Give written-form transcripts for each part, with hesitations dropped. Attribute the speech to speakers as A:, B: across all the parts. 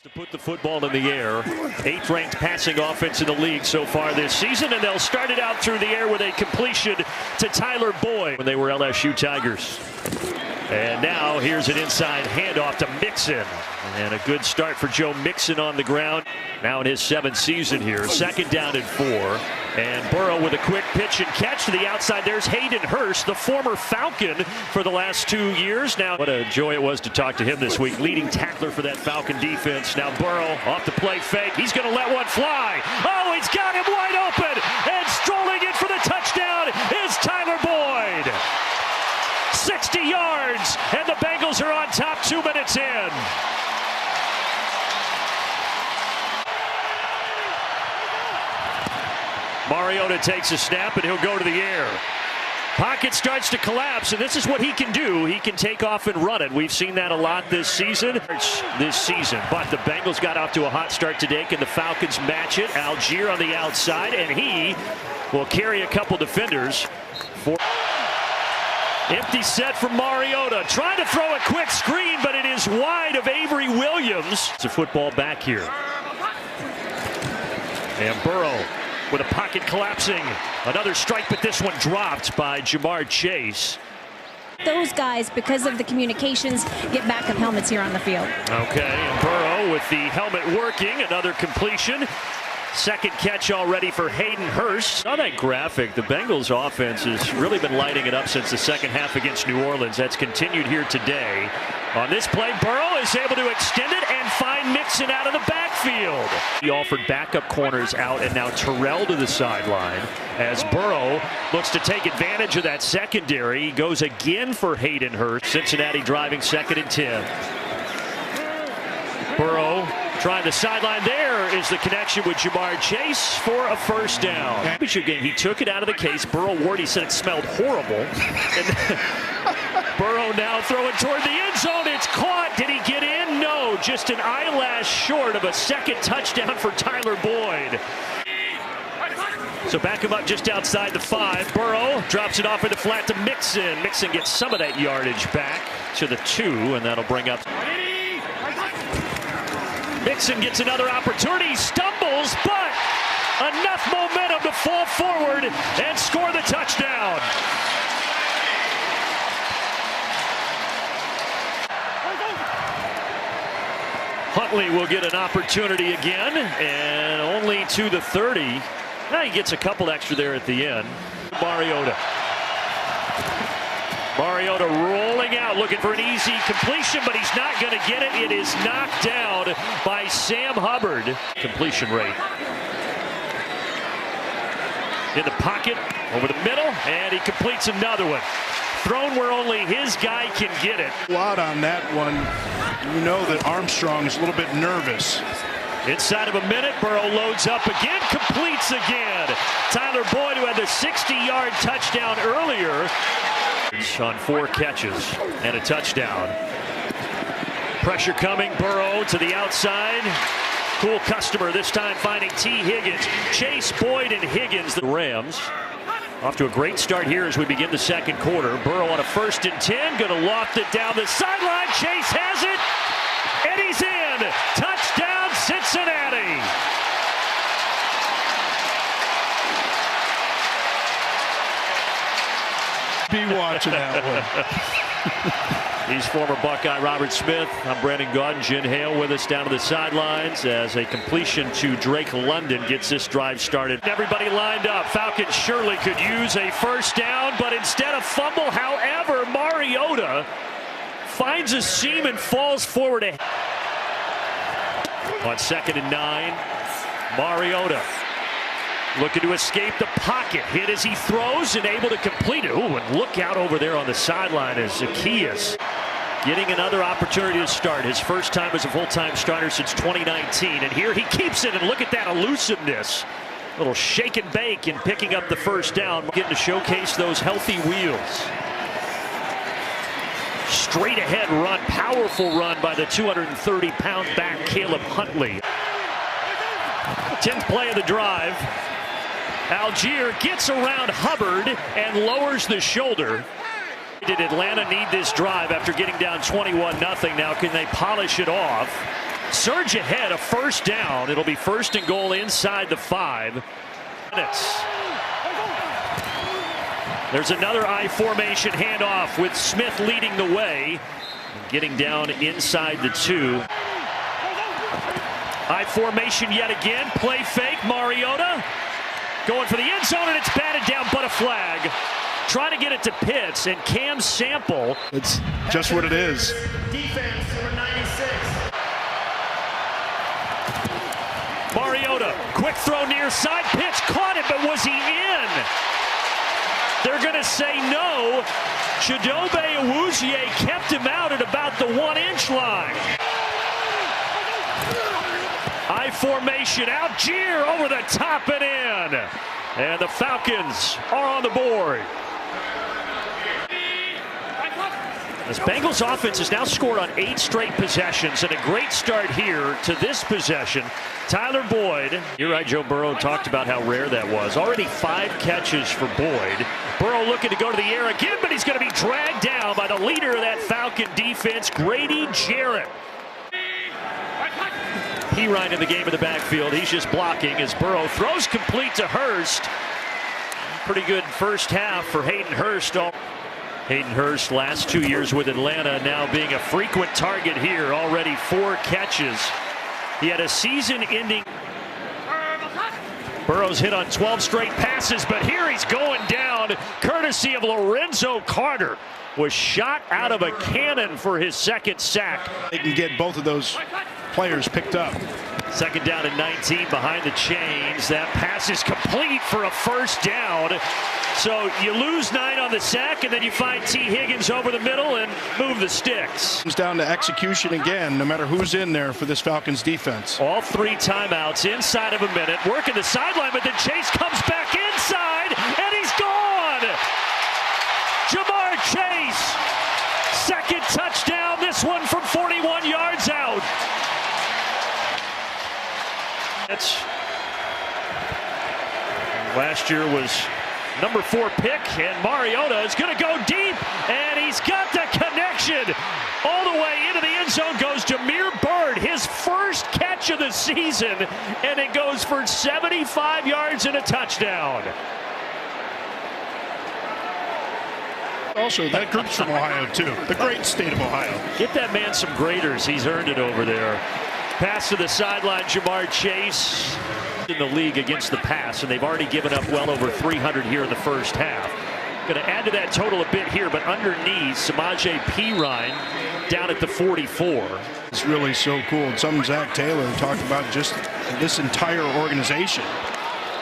A: To put the football in the air. 8th ranked passing offense in the league so far this season, and they'll start it out through the air with a completion to Tyler Boyd when they were LSU Tigers. And now here's an inside handoff to Mixon, and a good start for Joe Mixon on the ground. Now in his 7th season here, 2nd down and 4, and Burrow with a quick pitch and catch to the outside. There's Hayden Hurst, the former Falcon for the last 2 years. Now what a joy it was to talk to him this week, leading tackler for that Falcon defense. Now Burrow off the play fake, he's going to let one fly. Oh, he's got him wide open, and strolling in for the touchdown is Tyler Boyd. 60 yards, and the Bengals are on top 2 minutes in. Mariota takes a snap, and he'll go to the air. Pocket starts to collapse, and this is what he can do. He can take off and run it. We've seen that a lot this season. But the Bengals got off to a hot start today. Can the Falcons match it? Algier on the outside, and he will carry a couple defenders. Empty set from Mariota, trying to throw a quick screen, but it is wide of Avery Williams. It's a football back here. And Burrow with a pocket collapsing. Another strike, but this one dropped by Jamar Chase.
B: Those guys, because of the communications, get backup helmets here on the field.
A: Okay, and Burrow with the helmet working. Another completion. 2nd catch already for Hayden Hurst. On that graphic, the Bengals offense has really been lighting it up since the 2nd half against New Orleans. That's continued here today. On this play, Burrow is able to extend it and find Mixon out of the backfield. He offered backup corners out, and now Terrell to the sideline as Burrow looks to take advantage of that secondary. He goes again for Hayden Hurst. Cincinnati driving 2nd and 10. Burrow trying the sideline. There is the connection with Jamar Chase for a 1st down. Championship game, he took it out of the case. Burrow Ward, he said it smelled horrible. And Burrow now throwing toward the end zone. It's caught. Did he get in? No, just an eyelash short of a 2nd touchdown for Tyler Boyd. So back him up just outside the 5. Burrow drops it off in the flat to Mixon. Mixon gets some of that yardage back to the 2, and that'll bring up. Mixon gets another opportunity, stumbles, but enough momentum to fall forward and score the touchdown. Huntley will get an opportunity again, and only to the 30. Now he gets a couple extra there at the end. Mariota rolling out, looking for an easy completion, but he's not going to get it. It is knocked down by Sam Hubbard. Completion rate. In the pocket, over the middle, and he completes another one. Thrown where only his guy can get it.
C: Out on that one, you know that Armstrong is a little bit nervous.
A: Inside of a minute, Burrow loads up again, completes again. Tyler Boyd, who had the 60-yard touchdown earlier, on 4 catches and a touchdown. Pressure coming, Burrow to the outside. Cool customer this time finding T. Higgins. Chase, Boyd, and Higgins. The Rams off to a great start here as we begin the 2nd quarter. Burrow on a 1st and 10, going to loft it down the sideline. Chase has it, and he's in. Touchdown, Cincinnati.
C: Be watching that one.
A: He's former Buckeye Robert Smith. I'm Brandon Gaudin. Jen Hale with us down to the sidelines as a completion to Drake London gets this drive started. Everybody lined up. Falcons surely could use a 1st down, but instead a fumble. However, Mariota finds a seam and falls forward. On 2nd and 9, Mariota looking to escape the pocket. Hit as he throws and able to complete it. Ooh, and look out over there on the sideline as Zacchaeus getting another opportunity to start. His 1st time as a full-time starter since 2019. And here he keeps it, and look at that elusiveness. Little shake and bake in picking up the 1st down. Getting to showcase those healthy wheels. Straight ahead run, powerful run by the 230-pound back Caleb Huntley. 10th play of the drive. Algier gets around Hubbard and lowers the shoulder. Did Atlanta need this drive after getting down 21-0? Now can they polish it off? surge ahead, a first down. It'll be 1st and goal inside the 5 minutes. There's another I formation handoff with Smith leading the way, getting down inside the 2. I formation yet again, play fake, Mariota going for the end zone, and it's batted down, but a flag. Trying to get it to Pitts, and Cam Sample.
C: It's just what it is.
D: Defense, number 96.
A: Mariota, quick throw near side, Pitts caught it, but was he in? They're going to say no. Chidobe Awuzie kept him out at about the 1-inch line. I formation, Algier over the top and in. And the Falcons are on the board. This Bengals offense has now scored on 8 straight possessions, and a great start here to this possession. Tyler Boyd. You're right, Joe Burrow talked about how rare that was. Already 5 catches for Boyd. Burrow looking to go to the air again, but he's going to be dragged down by the leader of that Falcon defense, Grady Jarrett. Pirine in the game in the backfield. He's just blocking as Burrow throws complete to Hurst. Pretty good first half for Hayden Hurst. Hayden Hurst, last 2 years with Atlanta, now being a frequent target here. Already 4 catches. He had a season-ending. Burrow's hit on 12 straight passes, but here he's going down, courtesy of Lorenzo Carter. Was shot out of a cannon for his 2nd sack.
C: They can get both of those players picked up.
A: 2nd down and 19 behind the chains. That pass is complete for a first down. So you lose 9 on the sack, and then you find T. Higgins over the middle and move the sticks.
C: Comes down to execution again, no matter who's in there for this Falcons defense.
A: All 3 timeouts inside of a minute. Working the sideline, but then Chase comes back inside, and he's gone. Jamar Chase, 2nd touchdown, this one from 41 yards out. Last year was number 4 pick, and Mariota is going to go deep, and he's got the connection. All the way into the end zone goes Jameer Byrd, his first catch of the season, and it goes for 75 yards and a touchdown.
C: Also, that group's from Ohio, too. The great state of Ohio.
A: Get that man some graders. He's earned it over there. Pass to the sideline, Jamar Chase in the league against the pass, and they've already given up well over 300 here in the first half. Going to add to that total a bit here, but underneath, Samaje Perine down at the 44.
C: It's really so cool. It's something Zach Taylor talked about, just this entire organization.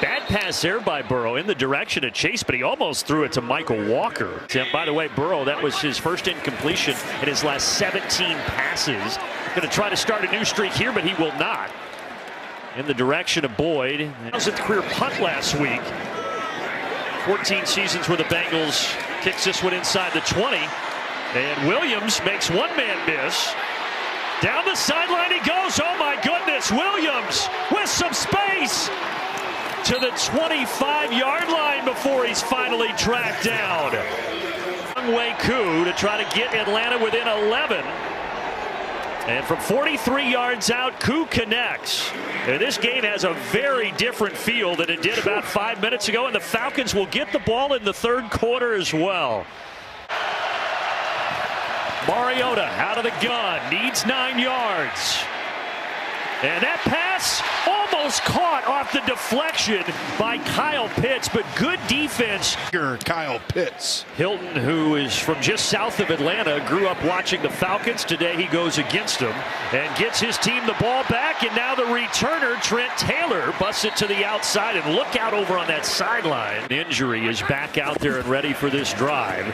A: Bad pass there by Burrow in the direction of Chase, but he almost threw it to Michael Walker. And by the way, Burrow, that was his first incompletion in his last 17 passes. Going to try to start a new streak here, but he will not. In the direction of Boyd. He was at the career punt last week. 14 seasons where the Bengals kicks this one inside the 20. And Williams makes one-man miss. Down the sideline he goes. Oh my goodness, Williams with some space to the 25-yard line before he's finally tracked down. Long-way coup to try to get Atlanta within 11. And from 43 yards out, Koo connects. And this game has a very different feel than it did about 5 minutes ago, and the Falcons will get the ball in the 3rd quarter as well. Mariota out of the gun, needs 9 yards. And that pass almost caught off the deflection by Kyle Pitts, but good defense.
C: Kyle Pitts.
A: Hilton, who is from just south of Atlanta, grew up watching the Falcons. Today he goes against them and gets his team the ball back, and now the returner, Trent Taylor, busts it to the outside, and look out over on that sideline. Injury is back out there and ready for this drive,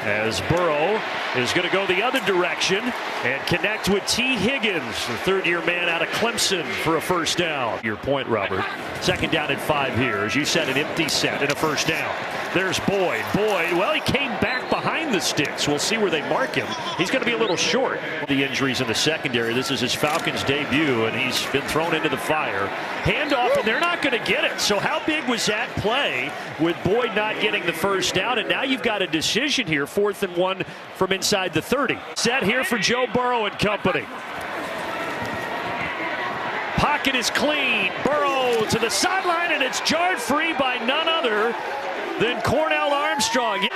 A: as Burrow is going to go the other direction and connect with T. Higgins, the 3rd-year man out of Clemson, for a first down. Your point, Robert. 2nd down and 5 here. As you said, an empty set and a first down. There's Boyd. Boyd, well, he came back behind the sticks. We'll see where they mark him. He's going to be a little short. The injuries in the secondary. This is his Falcons debut, and he's been thrown into the fire. Handoff, and they're not going to get it. So how big was that play with Boyd not getting the first down? And now you've got a decision here, 4th and 1 from inside the 30. Set here for Joe Burrow and company. Pocket is clean. Burrow to the sideline, and it's jarred free by none other than Cornell Armstrong.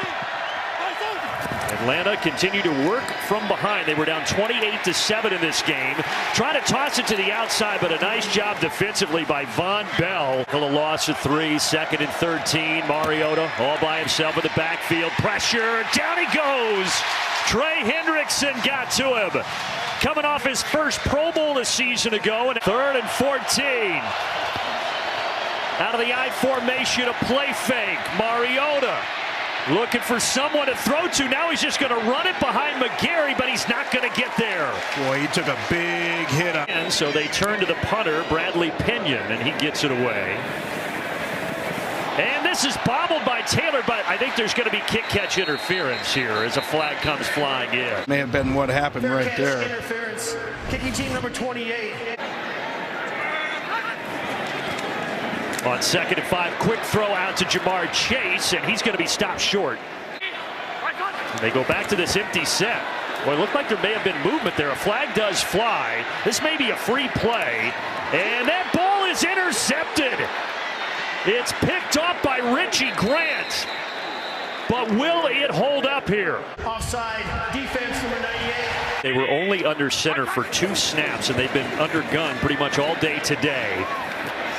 A: Atlanta continued to work from behind. They were down 28-7 in this game. Trying to toss it to the outside, but a nice job defensively by Von Bell. A loss of 3, 2nd and 13. Mariota all by himself in the backfield. Pressure, down he goes. Trey Hendrickson got to him. Coming off his first Pro Bowl a season ago. And 3rd and 14. Out of the I formation, a play fake. Mariota looking for someone to throw to. Now he's just going to run it behind McGarry, but he's not going to get there.
C: Boy, he took a big hit.
A: And so they turn to the punter, Bradley Pinion, and he gets it away. And this is bobbled by Taylor, but I think there's going to be kick-catch interference here as a flag comes flying in.
C: May have been what happened right there.
D: Interference. Kicking team number 28.
A: On 2nd and 5, quick throw out to Jamar Chase, and he's going to be stopped short. They go back to this empty set. Well, it looked like there may have been movement there. A flag does fly. This may be a free play, and that ball is intercepted. It's picked off by Richie Grant, but will it hold up here?
D: Offside, defense number 98.
A: They were only under center for 2 snaps, and they've been under gun pretty much all day today.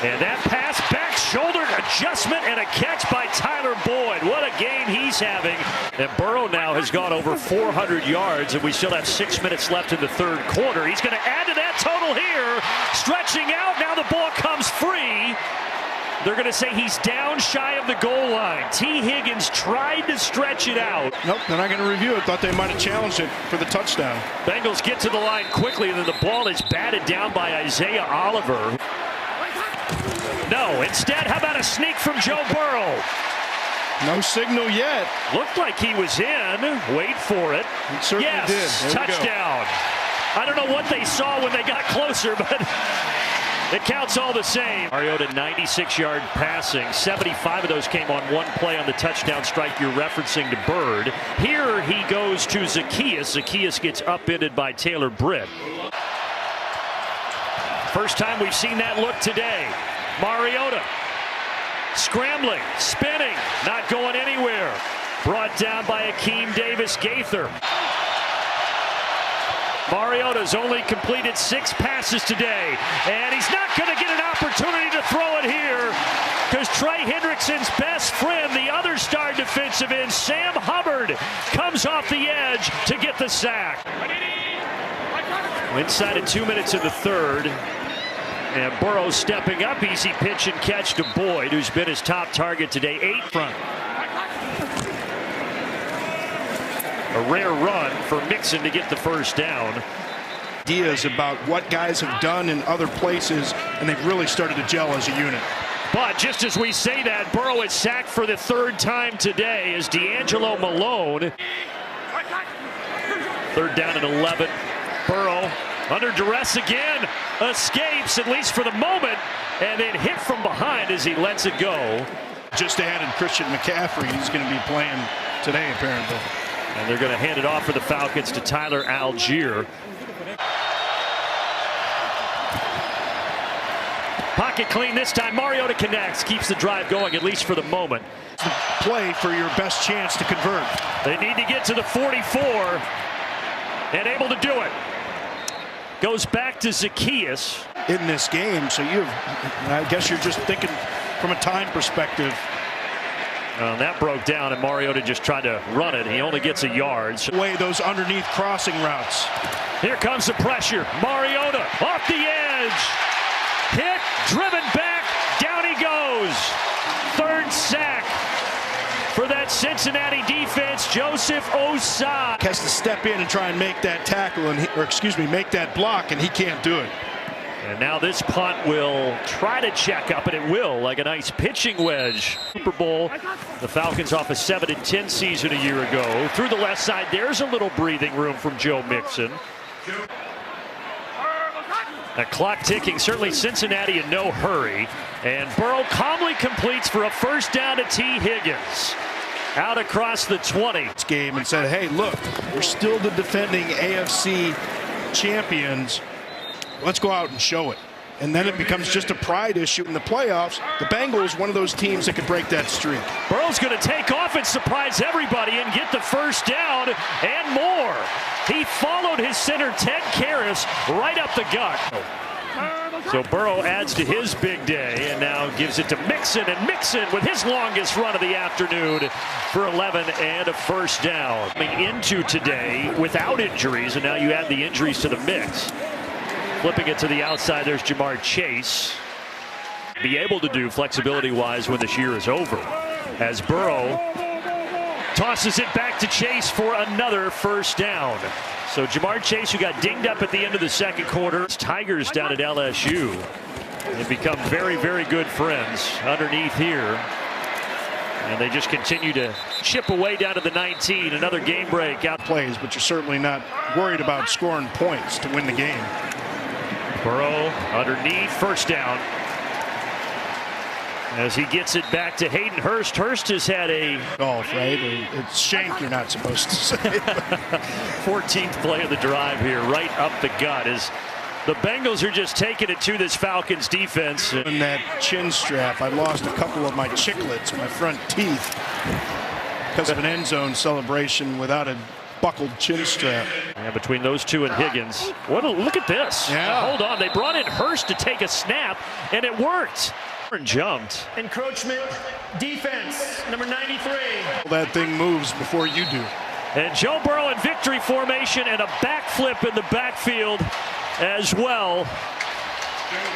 A: And that pass, back shoulder adjustment, and a catch by Tyler Boyd. What a game he's having. And Burrow now has gone over 400 yards, and we still have 6 minutes left in the 3rd quarter. He's going to add to that total here. Stretching out, now the ball comes free. They're going to say he's down shy of the goal line. T. Higgins tried to stretch it out.
C: Nope, they're not going to review it. Thought they might have challenged it for the touchdown.
A: Bengals get to the line quickly, and then the ball is batted down by Isaiah Oliver. No, instead, how about a sneak from Joe Burrow?
C: No signal yet.
A: Looked like he was in. Wait for it.
C: It certainly did.
A: Touchdown. I don't know what they saw when they got closer, but it counts all the same. Mariota 96-yard passing. 75 of those came on one play on the touchdown strike you're referencing to Bird. Here he goes to Zacchaeus. Zacchaeus gets upended by Taylor Britt. First time we've seen that look today. Mariota scrambling, spinning, not going anywhere. Brought down by Akeem Davis-Gaither. Mariota's only completed 6 passes today, and he's not going to get an opportunity to throw it here because Trey Hendrickson's best friend, the other star defensive end, Sam Hubbard, comes off the edge to get the sack. Inside of 2 minutes in the 3rd. And Burrow stepping up, easy pitch and catch to Boyd, who's been his top target today. 8 front. A rare run for Mixon to get the first down.
C: Ideas about what guys have done in other places, and they've really started to gel as a unit.
A: But just as we say that, Burrow is sacked for the 3rd time today as D'Angelo Malone. 3rd down and 11. Burrow under duress again, escapes at least for the moment, and then hit from behind as he lets it go.
C: Just added Christian McCaffrey. He's going to be playing today, apparently.
A: And they're going to hand it off for the Falcons to Tyler Algier. Pocket clean this time. Mariota connects, keeps the drive going, at least for the moment.
C: Play for your best chance to convert.
A: They need to get to the 44 and able to do it. Goes back to Zacchaeus.
C: In this game, so I guess you're just thinking from a time perspective.
A: That broke down, and Mariota just tried to run it. He only gets a yard.
C: Way those underneath crossing routes.
A: Here comes the pressure. Mariota off the edge. Hit, driven back, down he goes. 3rd sack for that Cincinnati defense. Joseph Osai
C: has to step in and try and make that tackle, make that block, and he can't do it.
A: And now this punt will try to check up, and it will, like a nice pitching wedge. Super Bowl, the Falcons off a 7-10 season a year ago. Through the left side, there's a little breathing room from Joe Mixon. The clock ticking, certainly Cincinnati in no hurry. And Burrow calmly completes for a 1st down to T. Higgins. Out across the 20.
C: Game and said, hey, look, we're still the defending AFC champions. Let's go out and show it. and then it becomes just a pride issue in the playoffs. The Bengals, one of those teams that could break that streak.
A: Burrow's going to take off and surprise everybody and get the first down and more. He followed his center, Ted Karras, right up the gut. So Burrow adds to his big day and now gives it to Mixon, and Mixon with his longest run of the afternoon for 11 and a first down. Coming into today without injuries, and now you add the injuries to the mix. Flipping it to the outside, there's Jamar Chase. Be able to do flexibility-wise when this year is over. As Burrow tosses it back to Chase for another first down. So Jamar Chase, who got dinged up at the end of the second quarter. Tigers down at LSU. They've become very, very good friends underneath here. And they just continue to chip away down to the 19. Another game break out.
C: Plays, but you're certainly not worried about scoring points to win the game.
A: Burrow underneath, first down. As he gets it back to Hayden Hurst. Hurst has had a
C: golf, right? It's shank you're not supposed to say.
A: 14th play of the drive here, right up the gut, as the Bengals are just taking it to this Falcons defense.
C: In that chin strap, I lost a couple of my chiclets, my front teeth, because of an end zone celebration without a buckled chin strap.
A: Yeah, between those two and Higgins. Look at this.
C: Yeah.
A: Hold on, they brought in Hurst to take a snap, and it worked. Jumped.
D: Encroachment defense, number 93.
C: That thing moves before you do.
A: And Joe Burrow in victory formation and a backflip in the backfield as well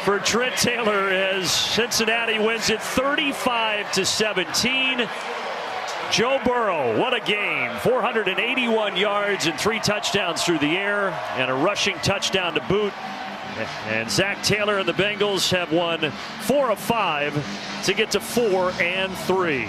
A: for Trent Taylor as Cincinnati wins it 35-17. Joe Burrow, what a game. 481 yards and 3 touchdowns through the air and a rushing touchdown to boot. And Zach Taylor and the Bengals have won 4 of 5 to get to 4-3.